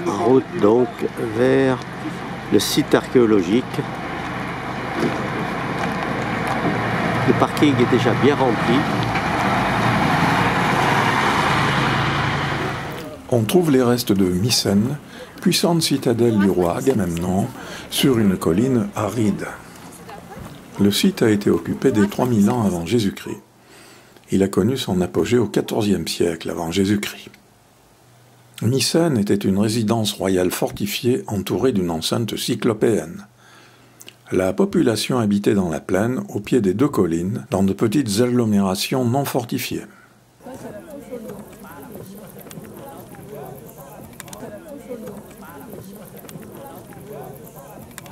En route donc vers le site archéologique. Le parking est déjà bien rempli. On trouve les restes de Mycène, puissante citadelle du roi Agamemnon, sur une colline aride. Le site a été occupé dès 3000 ans avant Jésus-Christ. Il a connu son apogée au XIVe siècle avant Jésus-Christ. Mycène était une résidence royale fortifiée entourée d'une enceinte cyclopéenne. La population habitait dans la plaine, au pied des 2 collines, dans de petites agglomérations non fortifiées.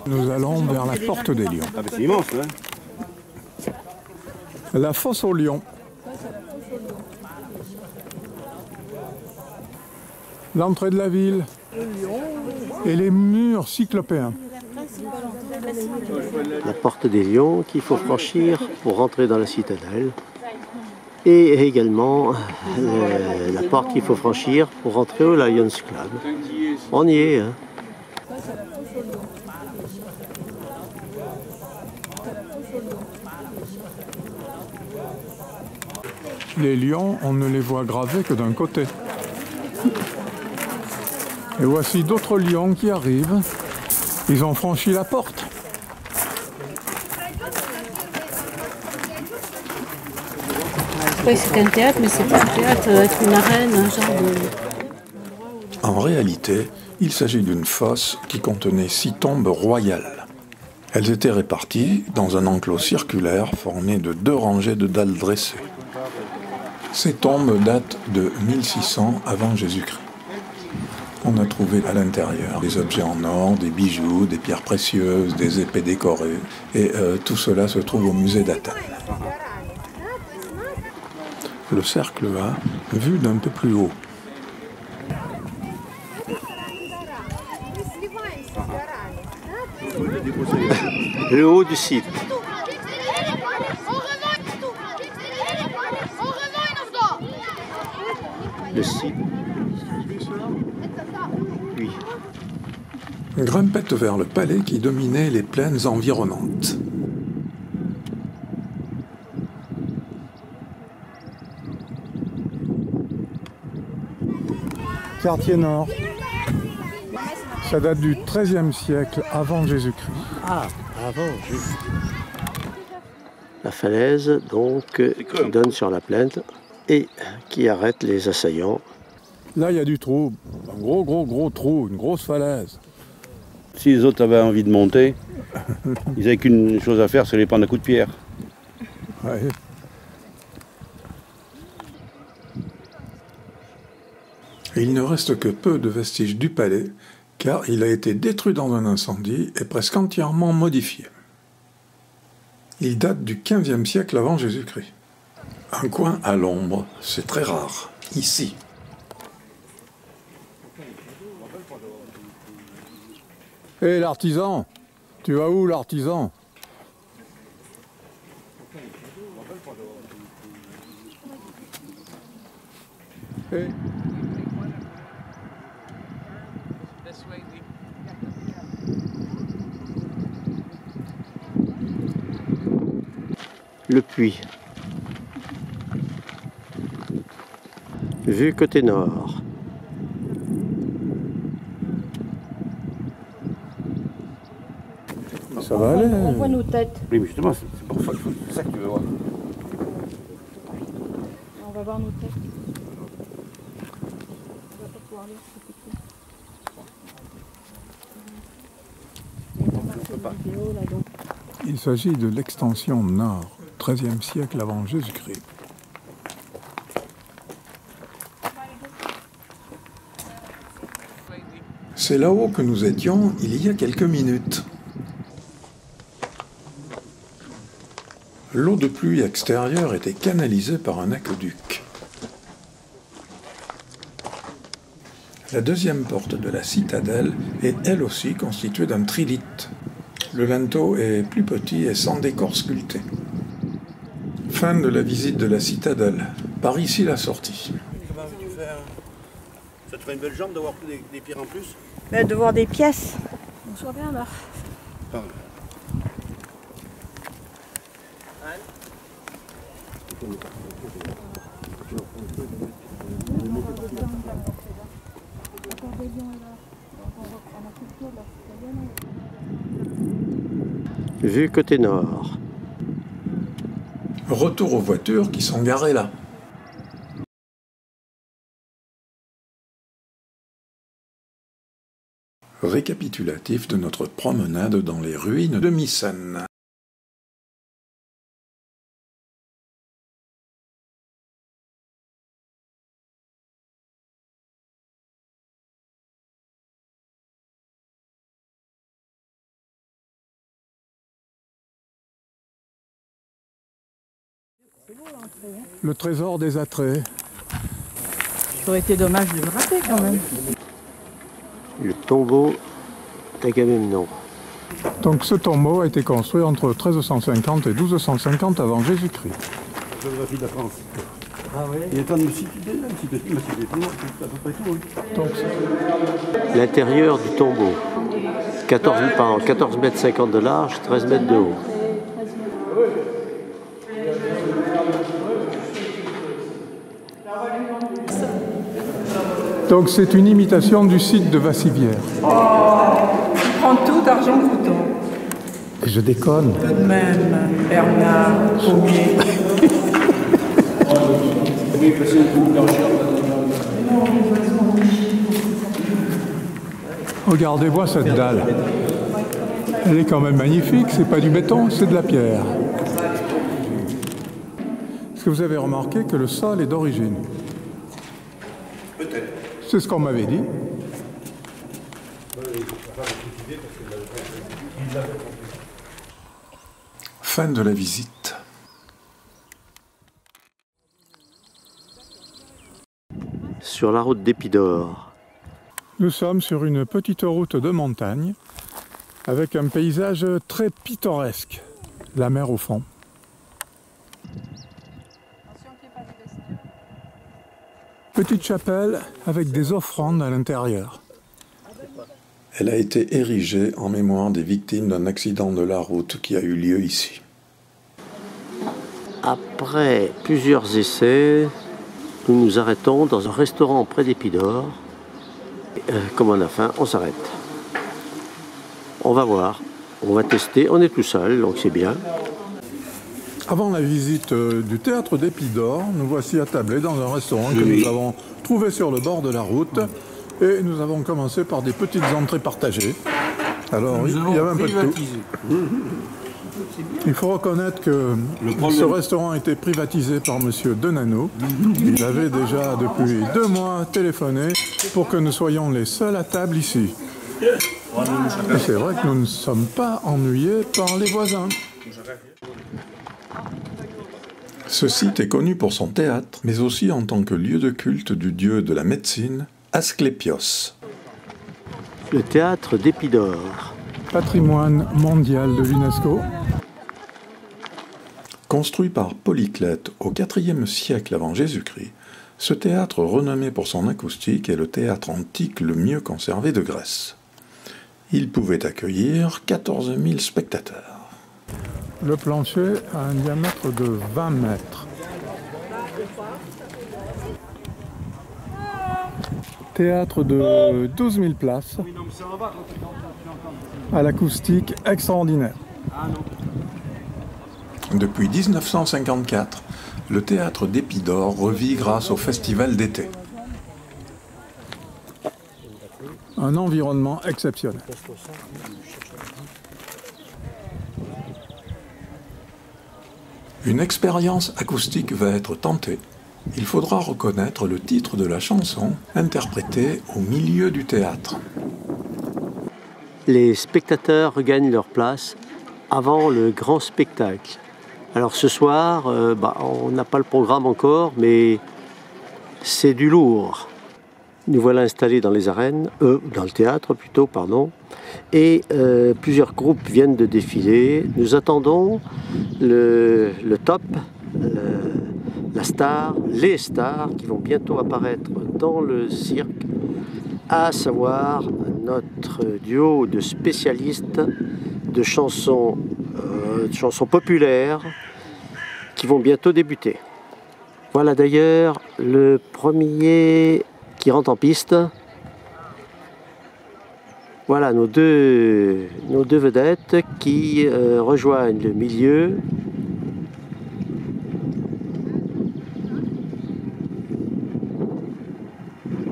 Nous allons vers la porte des lions. Ah ben c'est immense, hein. La fosse aux lions. L'entrée de la ville et les murs cyclopéens. La porte des lions qu'il faut franchir pour rentrer dans la citadelle. Et également la porte qu'il faut franchir pour rentrer au Lions Club. On y est, hein. Les lions, on ne les voit gravés que d'un côté. Et voici d'autres lions qui arrivent. Ils ont franchi la porte. Oui, c'est qu'un théâtre, mais c'est pas un théâtre avec une arène, un genre de... En réalité, il s'agit d'une fosse qui contenait 6 tombes royales. Elles étaient réparties dans un enclos circulaire formé de 2 rangées de dalles dressées. Ces tombes datent de 1600 avant Jésus-Christ. On a trouvé à l'intérieur des objets en or, des bijoux, des pierres précieuses, des épées décorées. Et tout cela se trouve au musée d'Athènes. Le cercle A, vu d'un peu plus haut. Le haut du site. Le site. Oui. Grimpette vers le palais qui dominait les plaines environnantes. Quartier nord. Ça date du XIIIe siècle avant Jésus-Christ. Ah, avant Jésus-Christ. La falaise, donc, qui donne sur la plaine et qui arrête les assaillants. Là, il y a du trou. Un gros trou, une grosse falaise. Si les autres avaient envie de monter, ils n'avaient qu'une chose à faire, c'est les prendre à coups de pierre. Ouais. Il ne reste que peu de vestiges du palais, car il a été détruit dans un incendie et presque entièrement modifié. Il date du XVe siècle avant Jésus-Christ. Un coin à l'ombre, c'est très rare, ici. Hé, l'artisan, tu vas où, l'artisan? Hey. Le puits. Vue côté nord. Ça va aller. On voit nos têtes. Oui, mais justement, c'est pour ça, c'est ça que tu veux voir. On va voir nos têtes. On va pas pouvoir lire ce petit. Il s'agit de l'extension nord, XIIIe siècle avant Jésus-Christ. C'est là-haut que nous étions il y a quelques minutes. L'eau de pluie extérieure était canalisée par un aqueduc. La deuxième porte de la citadelle est elle aussi constituée d'un trilithe. Le linteau est plus petit et sans décor sculpté. Fin de la visite de la citadelle. Par ici la sortie. Comment veux-tu faire? Ça te ferait une belle jambe d'avoir des pierres en plus. De voir des pièces. On soit bien là. Pardon. Vue côté nord. Retour aux voitures qui sont garées là. Récapitulatif de notre promenade dans les ruines de Mycène. Le trésor des attraits. Ça aurait été dommage de le rater quand même. Le tombeau d'Agamemnon. Donc ce tombeau a été construit entre 1350 et 1250 avant Jésus-Christ. Géographie de la France. Ah oui. Il est temps de me situer là, me situer tout, c'est à peu près tout. Donc, l'intérieur du tombeau. 14 mètres 50 de large, 13 mètres de haut. donc c'est une imitation du site de Vassivière. Tu prends tout d'argent couteau. Et je déconne. Tout de même, Bernard, Pommier. Regardez-moi cette dalle. Elle est quand même magnifique, c'est pas du béton, c'est de la pierre. Est-ce que vous avez remarqué que le sol est d'origine? Peut-être. C'est ce qu'on m'avait dit. Fin de la visite. Sur la route d'Épidore. Nous sommes sur une petite route de montagne avec un paysage très pittoresque, la mer au fond. Petite chapelle avec des offrandes à l'intérieur. Elle a été érigée en mémoire des victimes d'un accident de la route qui a eu lieu ici. Après plusieurs essais, nous nous arrêtons dans un restaurant près d'Épidore. Comme on a faim, on s'arrête. On va voir, on va tester, on est tout seul, donc c'est bien. Avant la visite du théâtre d'Épidore, nous voici attablés dans un restaurant que nous avons trouvé sur le bord de la route. Et nous avons commencé par des petites entrées partagées. Alors, il y avait un peu de tout. Il faut reconnaître que ce restaurant a été privatisé par M. Denano. Il avait déjà depuis 2 mois téléphoné pour que nous soyons les seuls à table ici. Et c'est vrai que nous ne sommes pas ennuyés par les voisins. Ce site est connu pour son théâtre, mais aussi en tant que lieu de culte du dieu de la médecine, Asclépios. Le théâtre d'Épidore. Patrimoine mondial de l'UNESCO. Construit par Polyclète au IVe siècle avant Jésus-Christ, ce théâtre renommé pour son acoustique est le théâtre antique le mieux conservé de Grèce. Il pouvait accueillir 14 000 spectateurs. Le plancher a un diamètre de 20 mètres. Théâtre de 12 000 places, à l'acoustique extraordinaire. Depuis 1954, le théâtre d'Épidore revit grâce au festival d'été. Un environnement exceptionnel. Une expérience acoustique va être tentée. Il faudra reconnaître le titre de la chanson interprétée au milieu du théâtre. Les spectateurs regagnent leur place avant le grand spectacle. Alors ce soir, on n'a pas le programme encore, mais c'est du lourd. Nous voilà installés dans les arènes, dans le théâtre plutôt, pardon, et plusieurs groupes viennent de défiler. Nous attendons le top, la star, les stars qui vont bientôt apparaître dans le cirque à savoir notre duo de spécialistes de chansons populaires qui vont bientôt débuter. Voilà d'ailleurs le premier qui rentre en piste. Voilà nos deux vedettes qui rejoignent le milieu.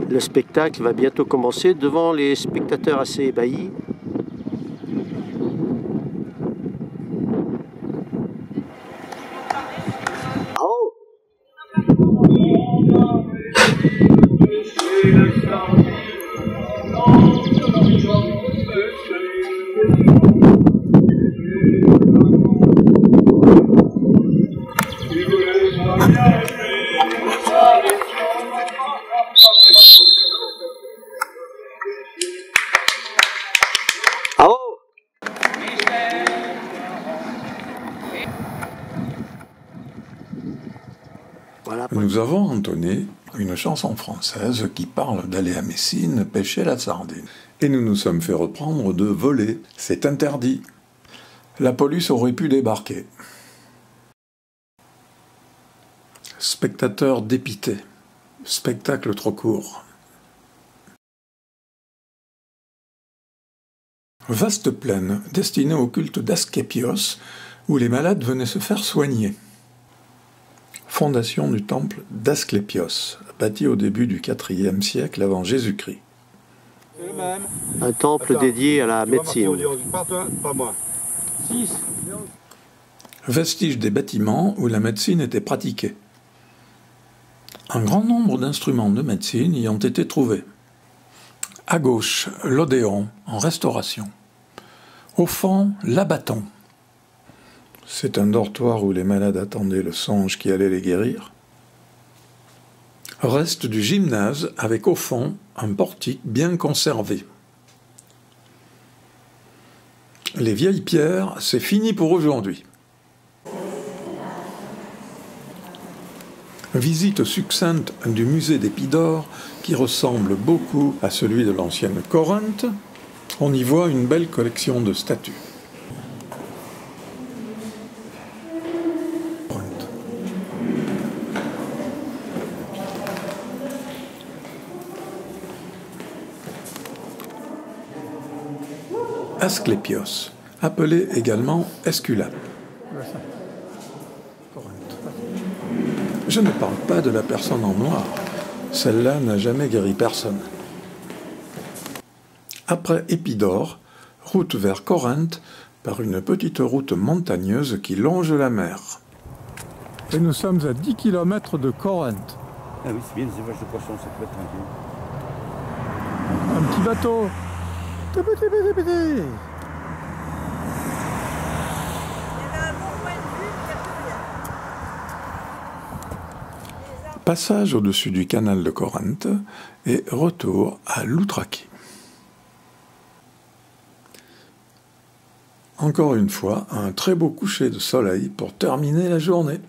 Le spectacle va bientôt commencer devant les spectateurs assez ébahis. Oh! Voilà. Nous avons entonné une chanson française qui parle d'aller à Messine pêcher la sardine. Et nous nous sommes fait reprendre de voler. C'est interdit. La police aurait pu débarquer. Spectateurs dépités. Spectacle trop court. Vaste plaine destinée au culte d'Asclépios, où les malades venaient se faire soigner. Fondation du temple d'Asclépios, bâti au début du IVe siècle avant Jésus-Christ. Un temple dédié à la médecine. Vestige des bâtiments où la médecine était pratiquée. Un grand nombre d'instruments de médecine y ont été trouvés. À gauche, l'Odéon, en restauration. Au fond, l'abatton. C'est un dortoir où les malades attendaient le songe qui allait les guérir. Reste du gymnase avec au fond un portique bien conservé. Les vieilles pierres, c'est fini pour aujourd'hui. Visite succincte du musée d'Épidore qui ressemble beaucoup à celui de l'ancienne Corinthe. On y voit une belle collection de statues. Asclépios, appelé également Esculape. Je ne parle pas de la personne en noir. Celle-là n'a jamais guéri personne. Après Épidore, route vers Corinthe par une petite route montagneuse qui longe la mer. Et nous sommes à 10 km de Corinthe. Ah oui, c'est bien des élevages de poissons, ça peut être tranquille. Un petit bateau. Passage au-dessus du canal de Corinthe et retour à Loutraki. Encore une fois, un très beau coucher de soleil pour terminer la journée.